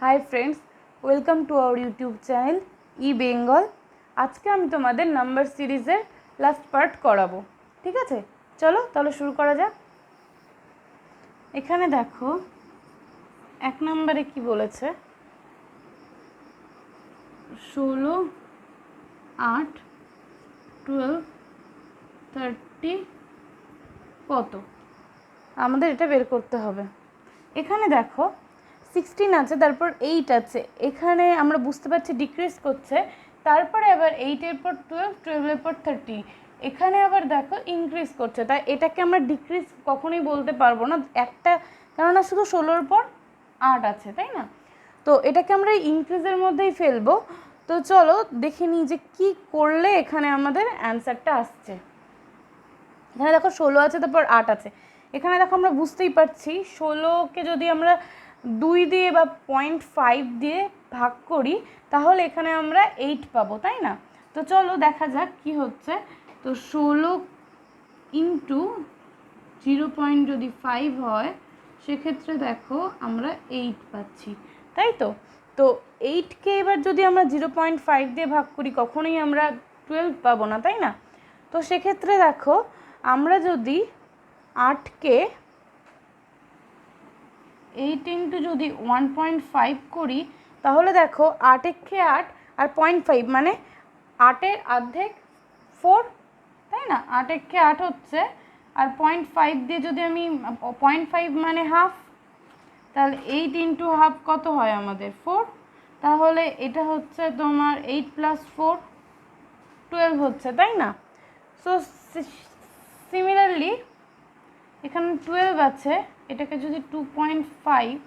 High friends, welcome to our YouTube channel ই বেঙ্গল। আজকে আমি তোমাদের নাম্বার সিরিজের লাস্ট পার্ট করাবো। ঠিক আছে, চলো তাহলে শুরু করা যাক। এখানে দেখো 1 নম্বরে কি বলেছে, 16, 8, 12, 30 কত, আমাদের এটা বের করতে হবে। এখানে দেখো 16 আছে, তারপর 8 আছে, এখানে আমরা বুঝতে পারছি ডিক্রিজ করছে, তারপরে আবার 8-এর পর 12, 12-এর পর 30, এখানে আবার দেখো ইনক্রিজ করছে, তাই এটাকে আমরা ডিক্রিজ কখনোই বলতে পারবো না একটা, কেননা শুধু 16-এর পর 8 আছে, তাই না? তো এটাকে আমরা ইনক্রিজের মধ্যেই ফেলবো। তো চলো দেখে নিই যে কী করলে এখানে আমাদের অ্যান্সারটা আসছে। এখানে দেখো 16 আছে, তারপর 8 আছে, এখানে দেখো আমরা বুঝতেই পারছি 16কে যদি আমরা 2 দিয়ে বা 0.5 দিয়ে ভাগ করি তাহলে এখানে আমরা 8 পাবো, তাই না? তো চলো দেখা যাক কি হচ্ছে। তো 16 ইন্টু 0.5 হয়, সেক্ষেত্রে দেখো আমরা 8 পাচ্ছি, তাই তো? তো 8কে এবার যদি আমরা 0.5 দিয়ে ভাগ করি কখনোই আমরা 12 পাবো না, তাই না? তো সেক্ষেত্রে দেখো আমরা যদি 8কে 8 ইন্টু যদি 1.5 করি তাহলে দেখো 8-এ 8 আর 0.5 মানে 8-এর অর্ধেক 4, তাই না? 8-এ 8 হচ্ছে, আর 0.5 দিয়ে যদি আমি 0.5 মানে হাফ, তাহলে 8 ইন্টু হাফ কত হয় আমাদের 4, তাহলে এটা হচ্ছে তোমার 8 + 4 12 হচ্ছে, তাই না? সো সিমিলারলি এখানে 12 আছে, এটাকে যদি 2.5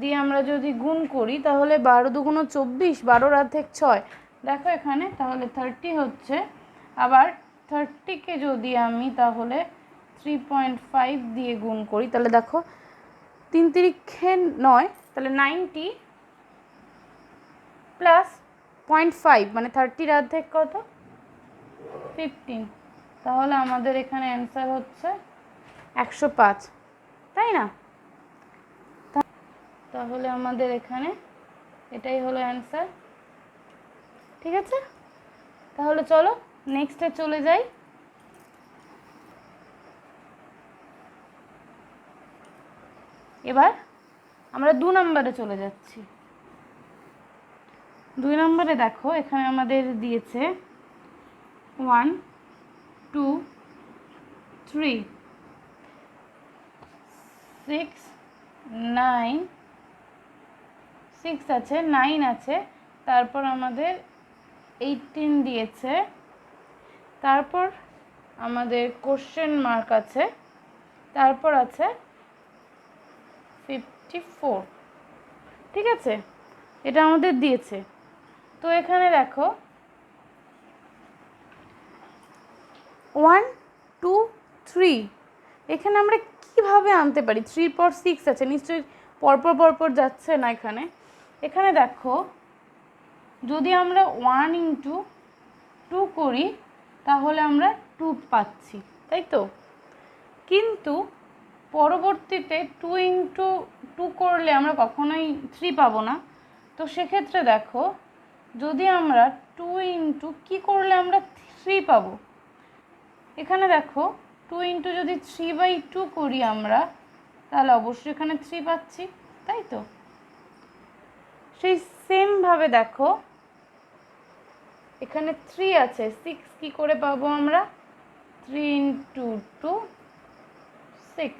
দিয়ে আমরা যদি গুণ করি তাহলে 12 দুগুণ 24, 12-এর অর্ধেক 6, দেখো এখানে তাহলে 30 হচ্ছে। আবার 30কে যদি আমি তাহলে 3.5 দিয়ে গুণ করি তাহলে দেখো 3 তিরিক্ষে 9, তাহলে 90 প্লাস 0.5 মানে 30-এর অর্ধেক কত 15, তাহলে আমাদের এখানে অ্যান্সার হচ্ছে 105, তাই না? তাহলে আমাদের এখানে এটাই হলো অ্যান্সার। ঠিক আছে, তাহলে চলো নেক্সটে চলে যাই। এবার আমরা 2 নম্বরে চলে যাচ্ছি। 2 নম্বরে দেখো এখানে আমাদের দিয়েছে 1, 2, 3, 6, 9, 6 আছে, 9 আছে, তারপর আমাদের 18 দিয়েছে, তারপর আমাদের কোশ্চেন মার্ক আছে, তারপর আছে 54। ঠিক আছে, এটা আমাদের দিয়েছে। তো এখানে দেখো 1, 2, 3, এখানে আমরা কিভাবে আনতে পারি? 3 পর 6 আছে, নিশ্চয়ই পরপর পরপর যাচ্ছে না। এখানে দেখো যদি আমরা 1 ইন্টু 2 করি তাহলে আমরা 2 পাচ্ছি, তাই তো? কিন্তু পরবর্তীতে 2 ইন্টু 2 করলে আমরা কখনোই 3 পাবো না। তো সেক্ষেত্রে দেখো যদি আমরা 2 ইন্টু কী করলে আমরা 3 পাবো, এখানে দেখো 2 ইন্টু যদি 3/2 করি আমরা তাহলে অবশ্যই এখানে 3 পাচ্ছি, তাই তো? সেই সেমভাবে দেখো এখানে 3 আছে, 6 কি করে পাবো আমরা? 3 ইন্টু 2 6,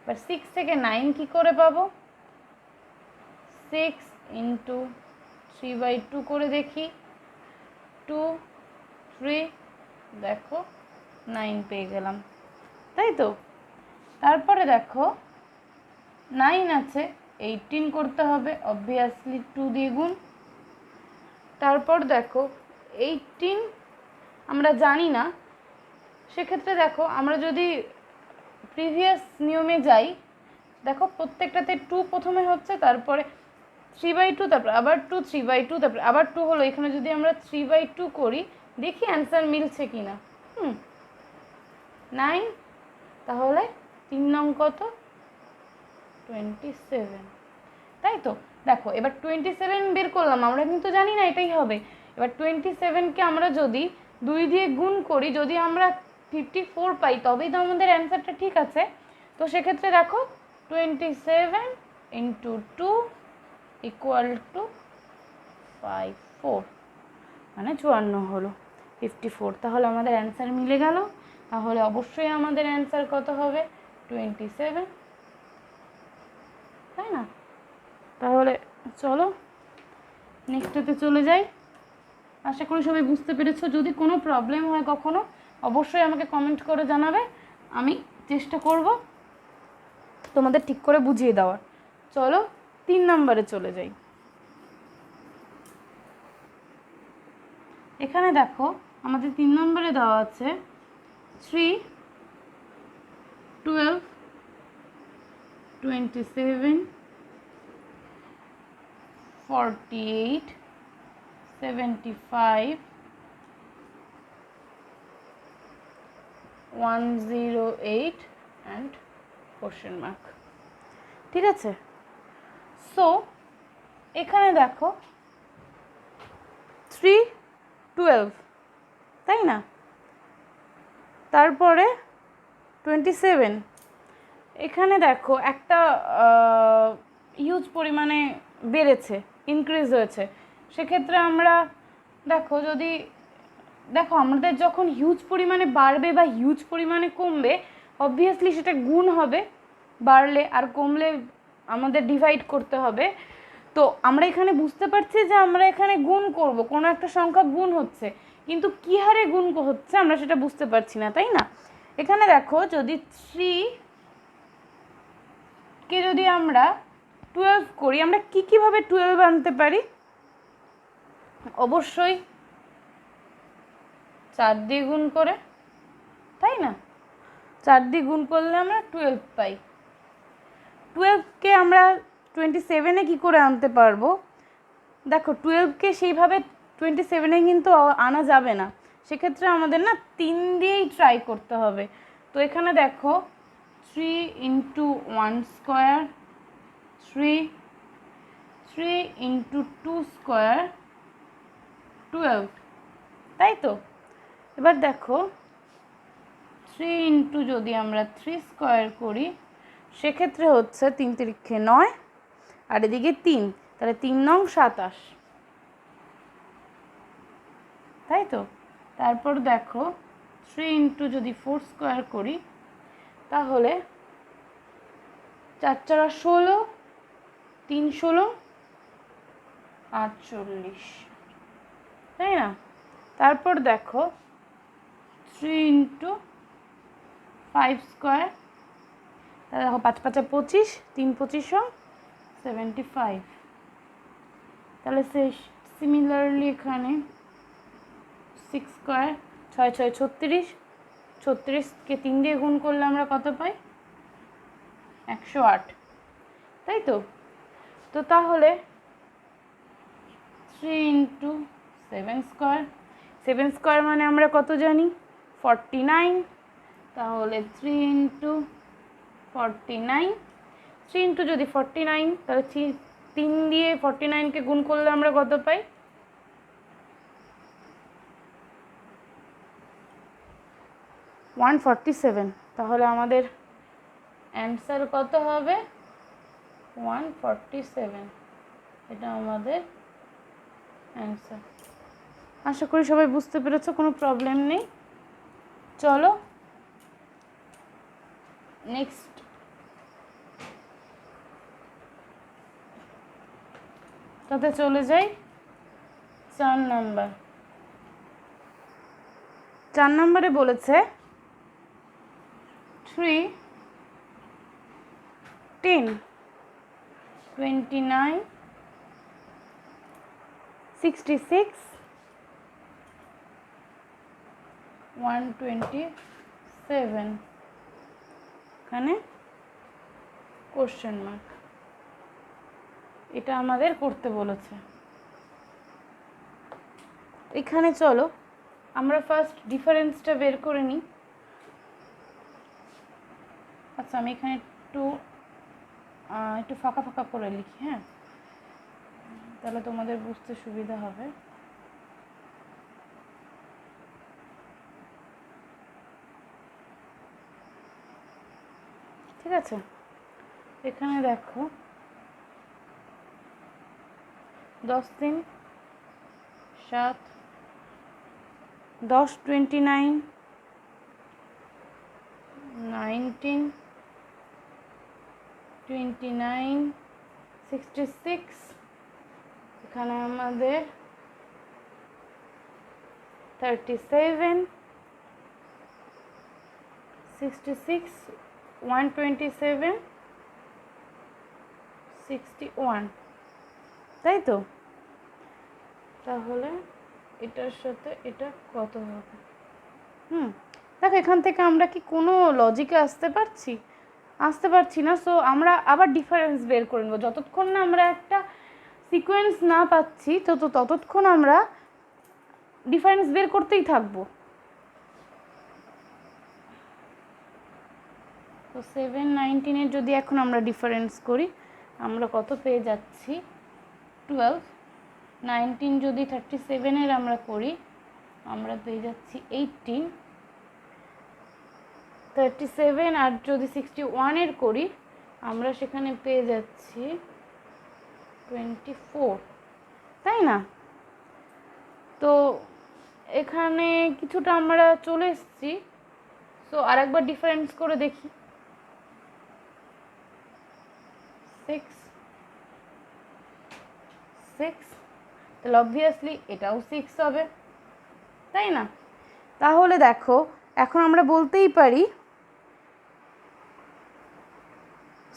এবার 6 থেকে 9 কি করে পাবো? 6 ইন্টু 3/2 করে দেখি, 2, 3, দেখো 9 পেয়ে গেলাম, তাই তো? তারপরে দেখো 9 আছে, 18 করতে হবে, অবভিয়াসলি 2 দিয়ে গুণ। তারপর দেখো 18 আমরা জানি না, সেক্ষেত্রে দেখো আমরা যদি প্রিভিয়াস নিয়মে যাই, দেখো প্রত্যেকটাতে 2 প্রথমে হচ্ছে, তারপরে 3/2, তারপর আবার 2, 3/2, তারপর আবার 2 হলো। এখানে যদি আমরা 3/2 করি দেখি অ্যান্সার মিলছে কি না। 9, তাহলে 3 নং কত 27, তাই তো? দেখো এবার 27 বের করলাম, আমরা কিন্তু জানি না এটাই হবে। এবার 27কে আমরা যদি 2 দিয়ে গুণ করি, যদি আমরা 54 পাই তবেই তো আমাদের অ্যান্সারটা ঠিক আছে। তো সেক্ষেত্রে দেখো 27 ইন্টু 2 ইকুয়াল টু 54, মানে 54 হলো, 54। তাহলে আমাদের অ্যান্সার মিলে গেল। তাহলে অবশ্যই আমাদের অ্যান্সার কত হবে? 27, তাই না? তাহলে চলো নেক্সটটাতে চলে যাই। আশা করি সবাই বুঝতে পেরেছো। যদি কোনো প্রবলেম হয় কখনো অবশ্যই আমাকে কমেন্ট করে জানাবে, আমি চেষ্টা করব তোমাদের ঠিক করে বুঝিয়ে দেওয়ার। চলো 3 নম্বরে চলে যাই। এখানে দেখো আমাদের 3 নম্বরে দেওয়া আছে 3, 12, 27, 48, 75, 108 and কোশ্চেন মার্ক। ঠিক আছে? সো এখানে দেখো 3, 12, তাই না? তারপরে 27, এখানে দেখো একটা হিউজ পরিমাণে বেড়েছে, ইনক্রিজ হয়েছে। সেক্ষেত্রে আমরা দেখো যদি দেখো আমাদের যখন হিউজ পরিমাণে বাড়বে বা হিউজ পরিমাণে কমবে, অবভিয়াসলি সেটা গুণ হবে, বাড়লে আর কমলে আমাদের ডিভাইড করতে হবে। তো আমরা এখানে বুঝতে পারছি যে আমরা এখানে গুণ করব, কোনো একটা সংখ্যা গুণ হচ্ছে, কিন্তু কী হারে গুণ হচ্ছে আমরা সেটা বুঝতে পারছি না, তাই না? এখানে দেখো যদি 3কে যদি আমরা 12 করি, আমরা কীভাবে 12 আনতে পারি? অবশ্যই 4 দিয়ে গুণ করে, তাই না? 4 দিয়ে গুণ করলে আমরা 12 পাই। 12কে আমরা 27-এ কী করে আনতে পারবো? দেখো 12কে সেইভাবে 27-এ কিন্তু আনা যাবে না, সেক্ষেত্রে আমাদের না 3 দিয়েই ট্রাই করতে হবে। তো এখানে দেখো 3 ইন্টু 1 স্কোয়ার, 3 ইন্টু 2 স্কোয়ার, 12, তাই তো? এবার দেখো 3 ইন্টু যদি আমরা 3 স্কোয়ার করি, সেক্ষেত্রে হচ্ছে 3 তিরিক্ষে 9 আর এদিকে 3, তাহলে 3 নং 27, তাই তো? তারপর দেখো 3 ইন্টু যদি 4 স্কোয়ার করি, তাহলে 4 4 16, 3 16, 48, তাই না? তারপর দেখো 3 ইন্টু 5 স্কোয়ার, তাহলে দেখো 5 5 25, 3 25, 75। তাহলে সিমিলারলি এখানে 6 স্কোয়ার, 6 6 36, 36কে 3 দিয়ে গুণ করলে আমরা কত পাই? 108, তাই তো? তো তাহলে 3 ইন্টু 7 স্কোয়ার, 7 স্কোয়ার মানে আমরা কত জানি? 49। তাহলে 3 ইন্টু 49, 3 ইন্টু যদি 49, তাহলে 3 দিয়ে 49কে গুণ করলে আমরা কত পাই? 147। তাহলে আমাদের অ্যান্সার কত হবে? 147, এটা আমাদের অ্যান্সার। আশা করি সবাই বুঝতে পেরেছো, কোনো প্রবলেম নেই। চলো নেক্সট তাতে চলে যাই। 4 নাম্বার। 4 নম্বরে বলেছে 3, 10, 29, 66, 127, এখানে কোশ্চেন মার্ক। এটা আমাদের করতে বলেছে। এখানে চলো আমরা ফার্স্ট ডিফারেন্সটা বের করে নিই। আচ্ছা আমি এখানে একটু একটু ফাঁকা ফাঁকা করে লিখি, হ্যাঁ, তাহলে তোমাদের বুঝতে সুবিধা হবে। ঠিক আছে, এখানে দেখো 10 3 7 10 29 19 29 66, এখানে আমাদের 37 66 127 61, তাই তো? তাহলে এটার সাথে এটা কত হবে? দেখো এখান থেকে আমরা কি কোনো লজিকে আসতে পারছি না। সো আমরা আবার ডিফারেন্স বের করে নেব। যতক্ষণ না আমরা একটা সিকোয়েন্স না পাচ্ছি ততক্ষণ আমরা ডিফারেন্স বের করতেই থাকবো। তো 7 19 যদি এখন আমরা ডিফারেন্স করি, আমরা কত পেয়ে যাচ্ছি? 12। 19 যদি 37 আমরা করি, আমরা পেয়ে যাচ্ছি 18। 37 আর যদি 61 করি, আমরা সেখানে পেয়ে যাচ্ছি 24, তাই না? তো এখানে কিছুটা আমরা চলে এসেছি। সো আরেকবার ডিফারেন্স করে দেখি। 6 তাহলে অবভিয়াসলি এটাও 6 হবে, তাই না? তাহলে দেখো এখন আমরা বলতেই পারি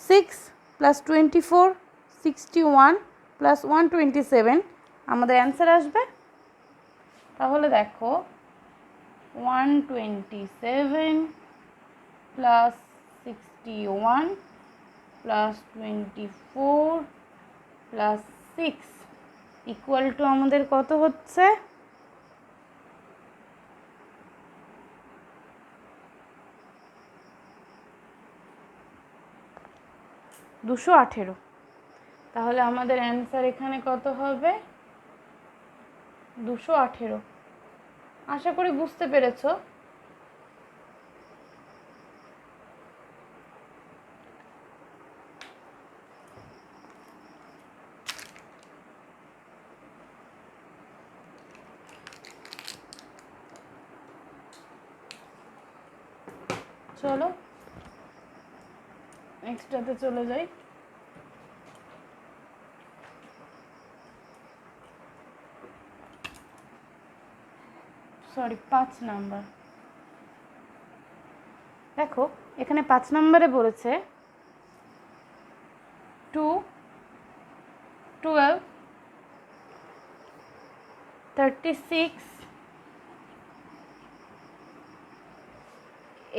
6 + 24 61 + 127 আমাদের অ্যান্সার আসবে। তাহলে দেখো 127 + 61 + 24 + 6 ইকুয়াল টু আমাদের কত হচ্ছে? 218। তাহলে আমাদের অ্যান্সার এখানে কত হবে? 218। আশা করি বুঝতে পেরেছো। চলো নেক্সটটাতে চলে যাই। Sorry 5 number. দেখো এখানে 5 নম্বরে বলেছে 2 12 36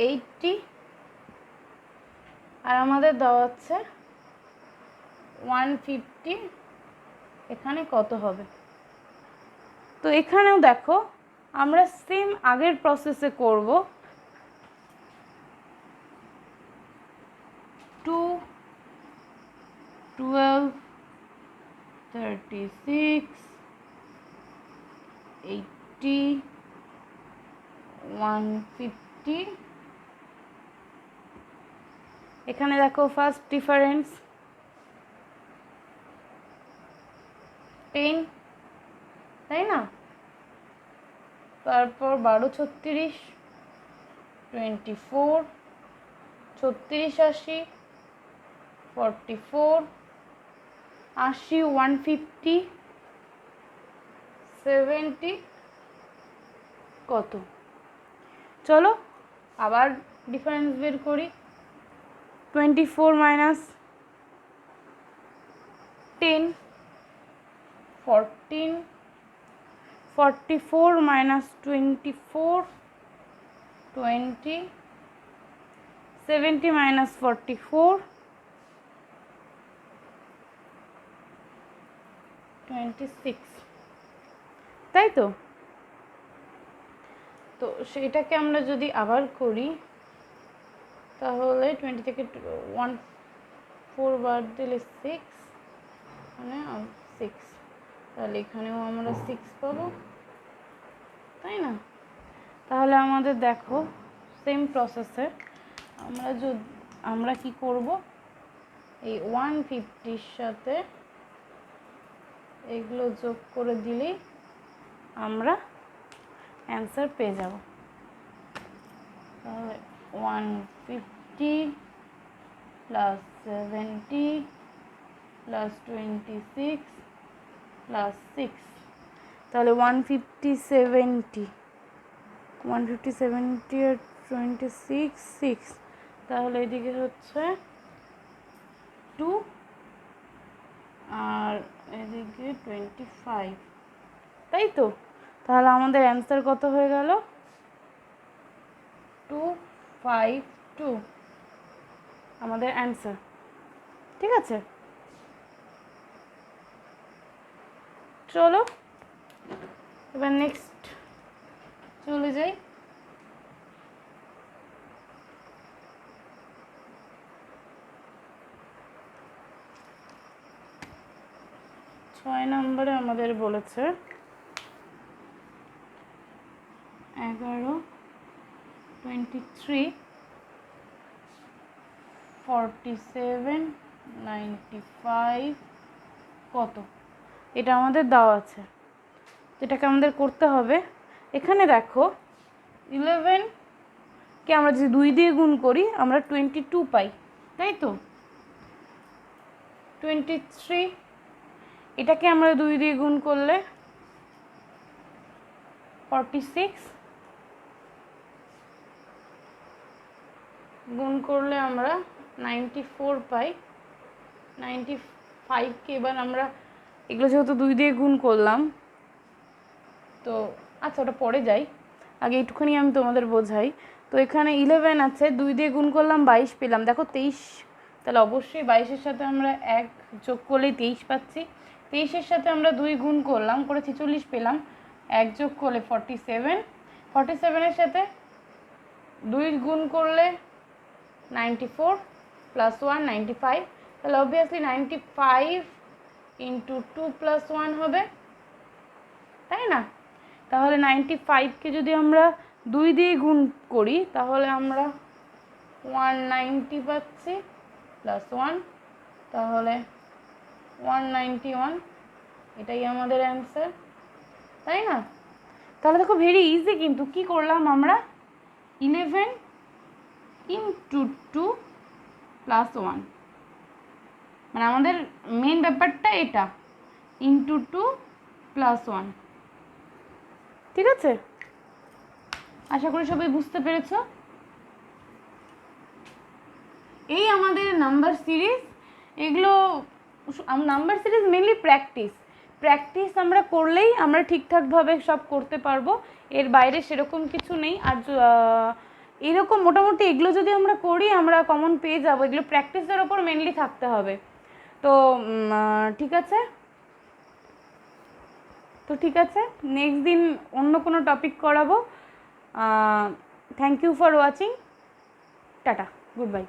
80 আর আমাদের দেওয়া হচ্ছে 150, এখানে কত হবে? তো এখানেও দেখো আমরা সেম আগের প্রসেসে করব। 2 12 36 80 150, এখানে দেখো ফার্স্ট ডিফারেন্স 10, তাই না? তারপর 12 36 24 36 80 44 80 150 70 কত? চলো আবার ডিফারেন্স বের করি। 24 - 10 14 44 - 24 20 70 - 44 26, তাই তো? তো সেটাকে আমরা যদি আবার করি তাহলে 20 থেকে 4 বার দিলে 6 মানে 6, তাহলে এখানেও আমরা 6 পাবো, তাই না? তাহলে আমাদের দেখো সেম প্রসেসে আমরা কি করব, এই 150-র সাথে এগুলো যোগ করে দিলেই আমরা অ্যান্সার পেয়ে যাব। তাহলে 150 প্লাস 70 প্লাস 26 প্লাস 6, তাহলে 150 আর 26 6, তাহলে এদিকে হচ্ছে 2 আর এদিকে 25, তাই তো? তাহলে আমাদের অ্যান্সার কত হয়ে গেল? 252 আমাদের অ্যান্সার। ঠিক আছে, চলো এবার নেক্সট চলে যাই। ছয় নম্বরে আমাদের বলেছে 11, 23, 47, 95 কত, এটা আমাদের দেওয়া আছে। এটাকে আমাদের করতে হবে। এখানে দেখো 11কে আমরা যদি 2 দিয়ে গুণ করি আমরা 22 পাই, তাই তো? 23, এটাকে আমরা 2 দিয়ে গুণ করলে 46, গুণ করলে আমরা 94 পাই। 95কে এবার আমরা এগুলো যেহেতু 2 দিয়ে গুণ করলাম, তো আচ্ছা ওটা পরে যাই, আগে একটুখানি আমি তোমাদের বোঝাই। তো এখানে 11 আছে, 2 দিয়ে গুণ করলাম 22 পেলাম, দেখো 23, তাহলে অবশ্যই 22-এর সাথে আমরা 1 যোগ করলেই 23 পাচ্ছি। 23-এর সাথে আমরা 2 গুণ করলাম, করে 46 পেলাম, 1 যোগ করলে 47, 47-এর সাথে 2 গুণ করলে 94 প্লাস 1 95, তাহলে অবভিয়াসলি 95 ইন্টু 2 প্লাস 1 হবে, তাই না? তাহলে 95কে যদি আমরা 2 দিয়ে গুণ করি তাহলে আমরা 190 পাচ্ছি প্লাস 1, তাহলে 191, এটাই আমাদের অ্যান্সার, তাই না? তাহলে দেখো ভেরি ইজি, কিন্তু কি করলাম আমরা 11 ইন্টু 2 প্লাস 1, মানে আমাদের মেন ব্যাপারটা এটা, ইন্টু 2 প্লাস 1। ঠিক আছে, আশা করি সবাই বুঝতে পেরেছো। এই আমাদের নাম্বার সিরিজ, এগুলো নাম্বার সিরিজ মেনলি প্র্যাকটিস আমরা করলেই আমরা ঠিকঠাকভাবে সব করতে পারবো, এর বাইরে সেরকম কিছু নেই। আর এরকম মোটামুটি এগুলো যদি আমরা করি আমরা কমন পেয়ে যাবো, এগুলো প্র্যাকটিসের ওপর মেনলি থাকতে হবে। তো ঠিক আছে, নেক্সট দিন অন্য কোনো টপিক করাবো। Thank you for watching, tata, good by.